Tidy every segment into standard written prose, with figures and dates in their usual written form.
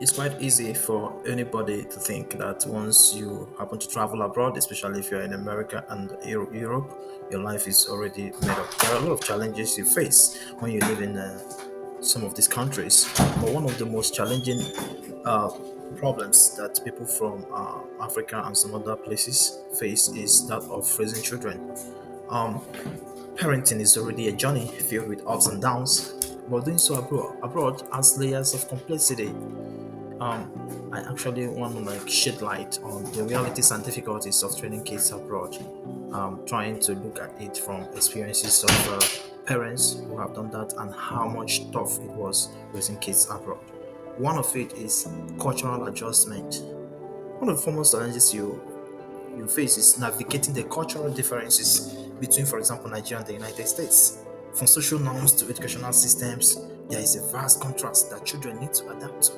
It's quite easy for anybody to think that once you happen to travel abroad, especially if you're in America and Europe, your life is already made up. There are a lot of challenges you face when you live in some of these countries. But one of the most challenging uh, problems that people from Africa and some other places face is that of raising children. Um, Parenting is already a journey filled with ups and downs, but doing so abroad adds layers of complexity. I actually want to shed light on the realities and difficulties of training kids abroad. Trying to look at it from experiences of parents who have done that and how much tough it was raising kids abroad. One of it is cultural adjustment. One of the foremost challenges you face is navigating the cultural differences between, for example, Nigeria and the United States. From social norms to educational systems, there is a vast contrast that children need to adapt to.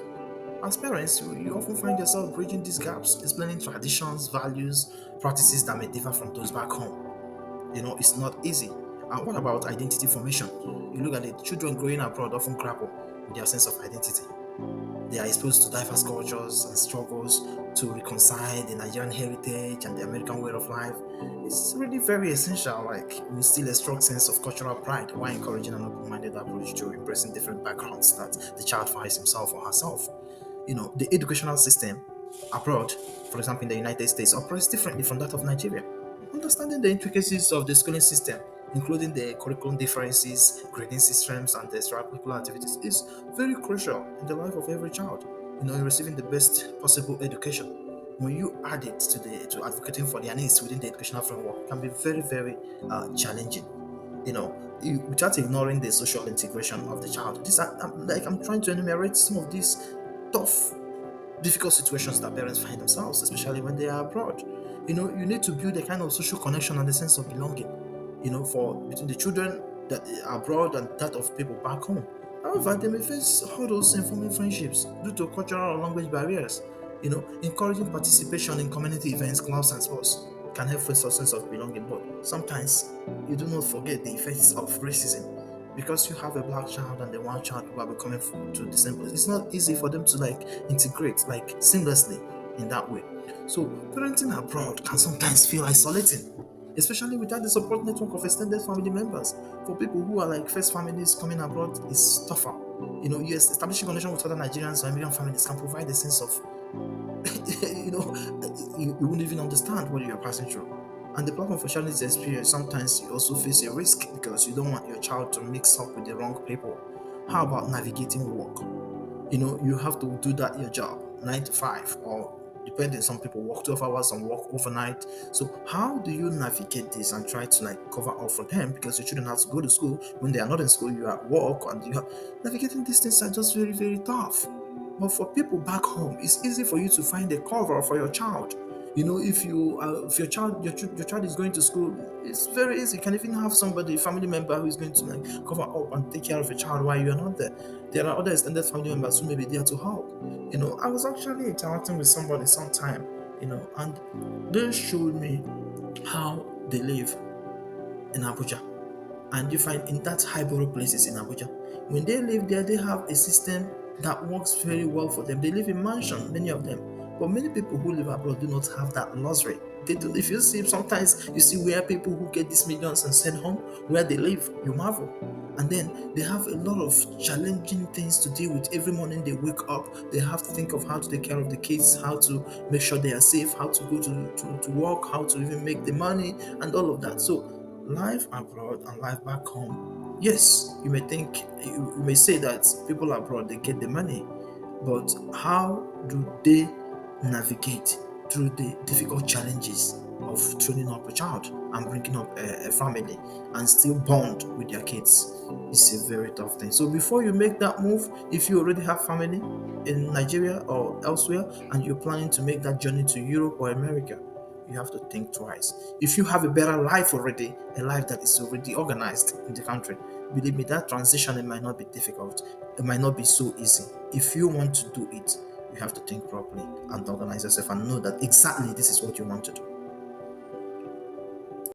As parents, you often find yourself bridging these gaps, explaining traditions, values, practices that may differ from those back home. It's not easy. And what about identity formation? You look at it, children growing abroad often grapple with their sense of identity. They are exposed to diverse cultures and struggles to reconcile the Nigerian heritage and the American way of life. It's really very essential, like we instill a strong sense of cultural pride while encouraging an open-minded approach to embracing different backgrounds that the child finds himself or herself. The educational system abroad, for example, in the United States, operates differently from that of Nigeria. Understanding the intricacies of the schooling system, including the curriculum differences, grading systems, and the extracurricular activities, is very crucial in the life of every child. In receiving the best possible education. When you add it to advocating for their needs within the educational framework, it can be very, very challenging. Without ignoring the social integration of the child. I'm trying to enumerate some of these tough difficult situations that parents find themselves, especially when they are abroad. You need to build a kind of social connection and a sense of belonging, for between the children that are abroad and that of people back home. However, they may face hurdles in forming friendships due to cultural or language barriers. Encouraging participation in community events, clubs, and sports can help with a sense of belonging. But sometimes you do not forget the effects of racism because you have a black child and the one child who are becoming to the same place. It's not easy for them to integrate seamlessly in that way. So parenting abroad can sometimes feel isolating, especially without the support network of extended family members. For people who are first families coming abroad, it's tougher. Yes, establishing connection with other Nigerians or American families can provide a sense of you wouldn't even understand what you're passing through. And the platform for sharing this experience, sometimes you also face a risk because you don't want your child to mix up with the wrong people. How about navigating work? You have to do that your job, 9 to 5, or depending, some people work 12 hours, some work overnight. So how do you navigate this and try to cover up for them because your children have to go to school when they are not in school, you are at work, and you are navigating these things are just very, very tough. But for people back home, it's easy for you to find a cover for your child. If your child is going to school, it's very easy. You can even have somebody, family member, who is going to cover up and take care of your child while you are not there. There are other extended family members who may be there to help. I was actually interacting with somebody sometime, and they showed me how they live in Abuja. And you find in that high-borough places in Abuja, when they live there, they have a system that works very well for them. They live in mansion, many of them. But many people who live abroad do not have that luxury. They do. If you see, sometimes you see where people who get these millions and send home, where they live, you marvel. And then they have a lot of challenging things to deal with. Every morning they wake up, they have to think of how to take care of the kids, how to make sure they are safe, how to go to work, how to even make the money, and all of that. So life abroad and life back home. Yes, you may say that people abroad they get the money, but how do they navigate through the difficult challenges of training up a child and bringing up a family and still bond with their kids? It's a very tough thing. So before you make that move, if you already have family in Nigeria or elsewhere and you're planning to make that journey to Europe or America, you have to think twice. If you have a better life already, a life that is already organized in the country, believe me, that transition it might not be difficult. It might not be so easy. If you want to do it, you have to think properly and organize yourself and know that exactly this is what you want to do.